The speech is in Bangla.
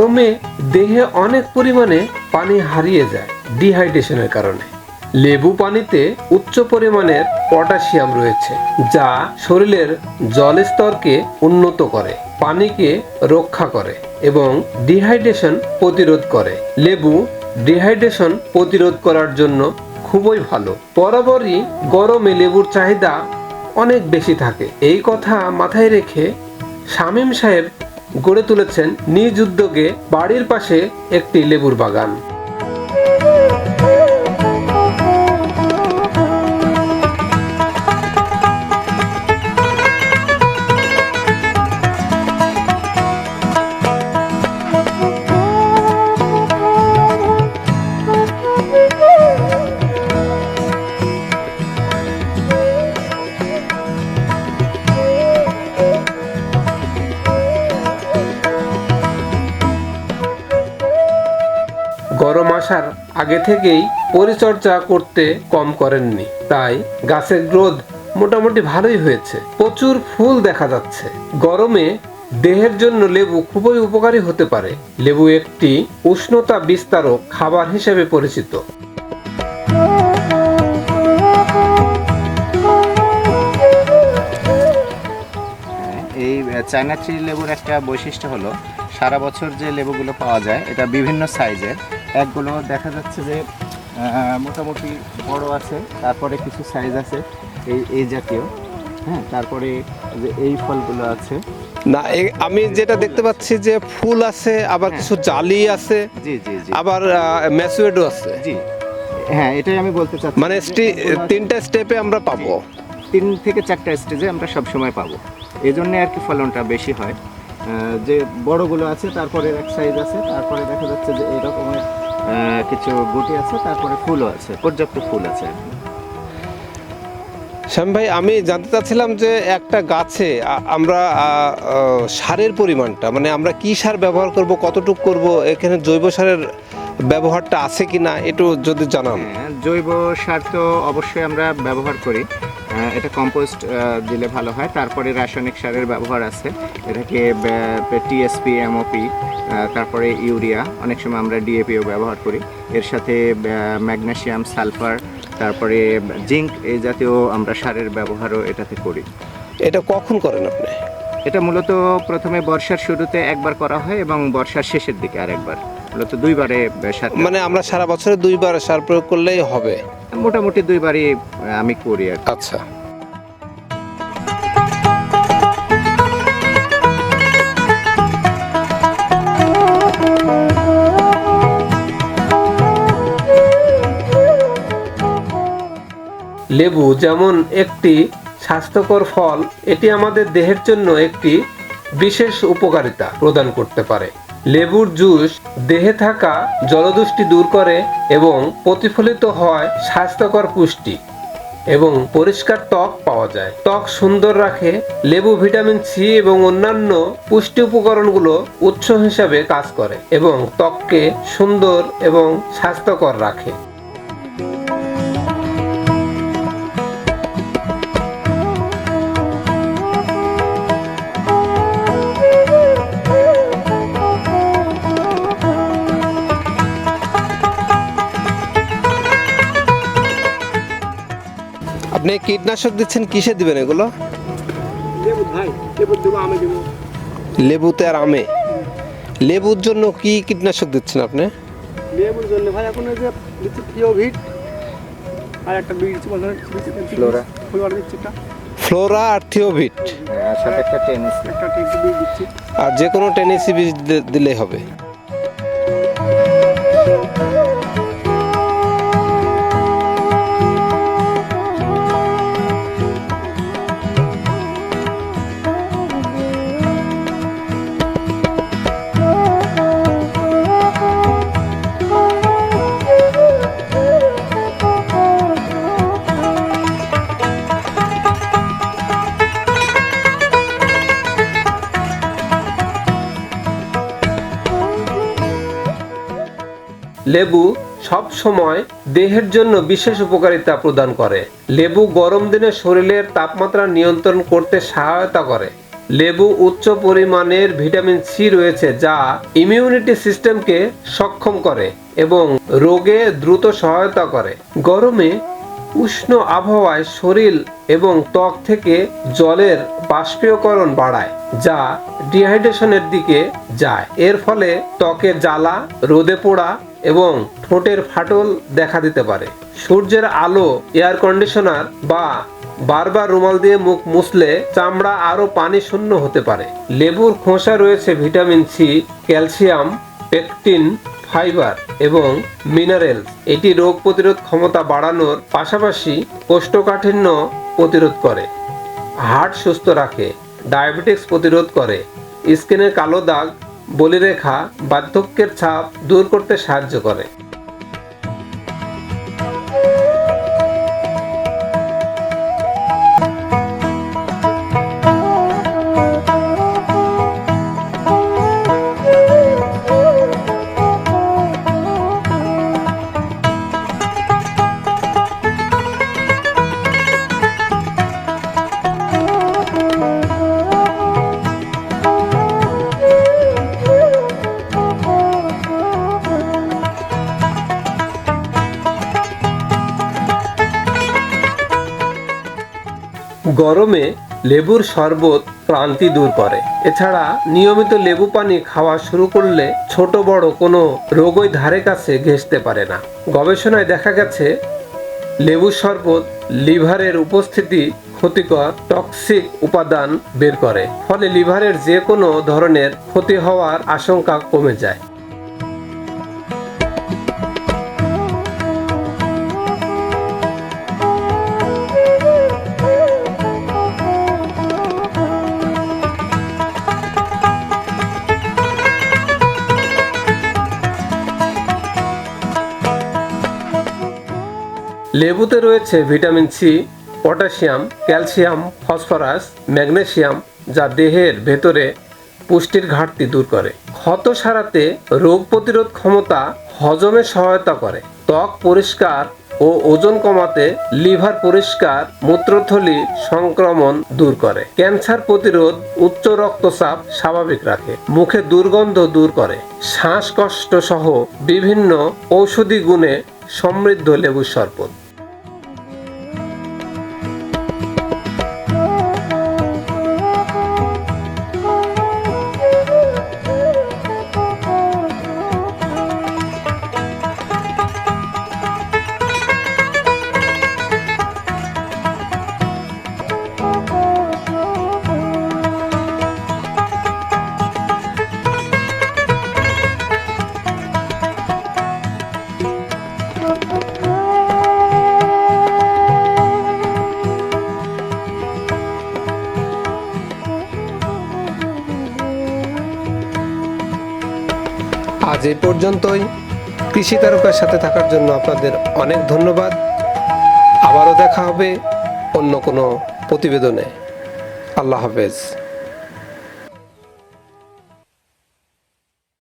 গরমে দেহে অনেক পরিমাণে পানি হারিয়ে যায় ডিহাইড্রেশনের কারণে। লেবু পানিতে উচ্চ পরিমাণের পটাশিয়াম রয়েছে, যা শরীরের জল স্তরকে উন্নত করে, পানিকে রক্ষা করে এবং ডিহাইড্রেশন প্রতিরোধ করে। লেবু ডিহাইড্রেশন প্রতিরোধ করার জন্য খুবই ভালো। বরাবরই গরমে লেবুর চাহিদা অনেক বেশি থাকে। এই কথা মাথায় রেখে শামীম সাহেব গড়ে তুলেছেন নিজ উদ্যোগে বাড়ির পাশে একটি লেবুর বাগান। গরম আসার আগে থেকেই পরিচর্যা করতে কম করেননি, তাই গাছের গ্রোথ মোটামুটি ভালোই হয়েছে। প্রচুর ফুল দেখা যাচ্ছে। গরমে দেহের জন্য লেবু খুবই উপকারী হতে পারে। লেবু একটি উষ্ণতা বিস্তারক খাবার হিসেবে পরিচিত। এই চায়না চিলি লেবুর একটা বৈশিষ্ট্য হলো সারা বছর যে লেবুগুলো পাওয়া যায় এটা বিভিন্ন সাইজের। একগুলো দেখা যাচ্ছে যে মোটামুটি বড় আছে, তারপরে কিছু সাইজ আছে এই জাতীয়, হ্যাঁ, তারপরে যে এই ফলগুলো আছে। না, আমি যেটা দেখতে পাচ্ছি যে ফুল আছে, আবার কিছু জালি আছে, জি জি জি, আবার ম্যাচুরেটও আছে। জি হ্যাঁ, এটাই আমি বলতে চাচ্ছি, মানে তিনটা স্টেপে আমরা পাবো, 3 থেকে 4টা স্টেজে আমরা সবসময় পাবো। এই জন্যে আর কি ফলনটা বেশি হয়। যে বড়গুলো আছে, তারপরে এক সাইজ আছে, তারপরে দেখা যাচ্ছে যে এরকমের কিছু গুটি আছে, তারপরে ফুলও আছে, পর্যাপ্ত ফুল আছে। শ্যাম ভাই, আমি জানতে চাচ্ছিলাম যে একটা গাছে আমরা সারের পরিমাণটা, মানে আমরা কি সার ব্যবহার করব, কতটুকু করব, এখানে জৈব সারের ব্যবহারটা আছে কিনা একটু যদি জানান। হ্যাঁ, জৈব সার তো অবশ্যই আমরা ব্যবহার করি। এটা কম্পোস্ট দিলে ভালো হয়। তারপরে রাসায়নিক সারের ব্যবহার আছে, এটাকে টিএসপি, এমওপি, তারপরে ইউরিয়া, অনেক সময় আমরা ডিএপিও ব্যবহার করি। এর সাথে ম্যাগনেসিয়াম, সালফার, তারপরে জিঙ্ক, এই জাতীয় আমরা সারের ব্যবহারও এটাতে করি। এটা কখন করেন আপনি? এটা মূলত প্রথমে বর্ষার শুরুতে একবার করা হয় এবং বর্ষার শেষের দিকে আরেকবার, মূলত 2বারে সার। মানে আমরা সারা বছরে 2বার সার প্রয়োগ করলেই হবে? মোটামুটি 2বারই আমি করি আর কি। আচ্ছা। লেবু যেমন একটি স্বাস্থ্যকর ফল, এটি আমাদের দেহের জন্য একটি বিশেষ উপকারিতা প্রদান করতে পারে। লেবুর জুস দেহে থাকা জলদুষ্টি দূর করে এবং প্রতিফলিত হয় স্বাস্থ্যকর পুষ্টি এবং পরিষ্কার ত্বক পাওয়া যায়। ত্বক সুন্দর রাখে। লেবু ভিটামিন সি এবং অন্যান্য পুষ্টি উপকরণগুলো উৎস হিসাবে কাজ করে এবং ত্বককে সুন্দর এবং স্বাস্থ্যকর রাখে। আপনি কীটনাশক দিচ্ছেন, কিসে দিবেন এগুলো? লেবুতে আর আমে। লেবুর জন্য কি কীটনাশক দিচ্ছেন আপনি? লেবুর জন্য ভাই এখন ওই যে দিচ্ছি থিওভিট, আর একটা বীজ ফ্লোরা, দিচ্ছি একটা ফ্লোরা আর থিওভিট, আর সাথে একটা টেনিসি, একটা বীজ দিচ্ছি। আর যে কোনো টেনিসি বীজ দিলেই হবে। লেবু সব সময় দেহের জন্য বিশেষ উপকারিতা প্রদান করে। লেবু গরম দিনে শরীরের তাপমাত্রা নিয়ন্ত্রণ করতে সহায়তা করে লেবু উচ্চ পরিমাণের ভিটামিন সি রয়েছে, যা ইমিউনিটি সিস্টেমকে সক্ষম করে এবং রোগে দ্রুত সহায়তা করে। গরমে উষ্ণ আবহাওয়ায় শরীর এবং ত্বক থেকে জলের বাষ্পীয়করণ বাড়ায়, যা ডিহাইড্রেশনের দিকে যায়। এর ফলে ত্বকের জ্বালা, রোদে পোড়া এবং ঠোঁটের ফাটল দেখা দিতে পারে। সূর্যের আলো, এয়ার কন্ডিশনার বা বারবার রুমাল দিয়ে মুখ মুছলে চামড়া আরো পানি শূন্য হতে পারে। লেবুর খোসা রয়েছে vitamin C, calcium, pectin, fibre এবং মিনারেল। এটি রোগ প্রতিরোধ ক্ষমতা বাড়ানোর পাশাপাশি কোষ্ঠকাঠিন্য প্রতিরোধ করে, হার্ট সুস্থ রাখে, ডায়াবেটিস প্রতিরোধ করে, স্কিনের কালো দাগ, বলিরেখা, বার্ধক্যের ছাপ দূর করতে সাহায্য করে। গরমে লেবুর শরবত ক্লান্তি দূর করে। এছাড়া নিয়মিত লেবু পানি খাওয়া শুরু করলে ছোট বড় কোনো রোগই ধারে কাছে ঘেঁষতে পারে না। গবেষণায় দেখা গেছে লেবুর শরবত লিভারের উপস্থিতি ক্ষতিকর টক্সিক উপাদান বের করে, ফলে লিভারের যে কোনো ধরনের ক্ষতি হওয়ার আশঙ্কা কমে যায়। লেবুতে রয়েছে vitamin C, potassium, calcium, phosphorus, magnesium, যা দেহের ভেতরে পুষ্টির ঘাটতি দূর করে। ক্ষত সারাতে, রোগ প্রতিরোধ ক্ষমতা, হজমে সহায়তা করে, ত্বক পরিষ্কার ও ওজন কমাতে, লিভার পরিষ্কার, মূত্রথলি সংক্রমণ দূর করে, ক্যান্সার প্রতিরোধ, উচ্চ রক্তচাপ স্বাভাবিক রাখে, মুখে দুর্গন্ধ দূর করে, শ্বাসকষ্ট সহ বিভিন্ন ঔষধি গুণে সমৃদ্ধ লেবুর শরবত। আজ এই পর্যন্তই। কৃষি তারকার সাথে থাকার জন্য আপনাদের অনেক ধন্যবাদ। আবারও দেখা হবে অন্য কোনো প্রতিবেদনে। আল্লাহ হাফেজ।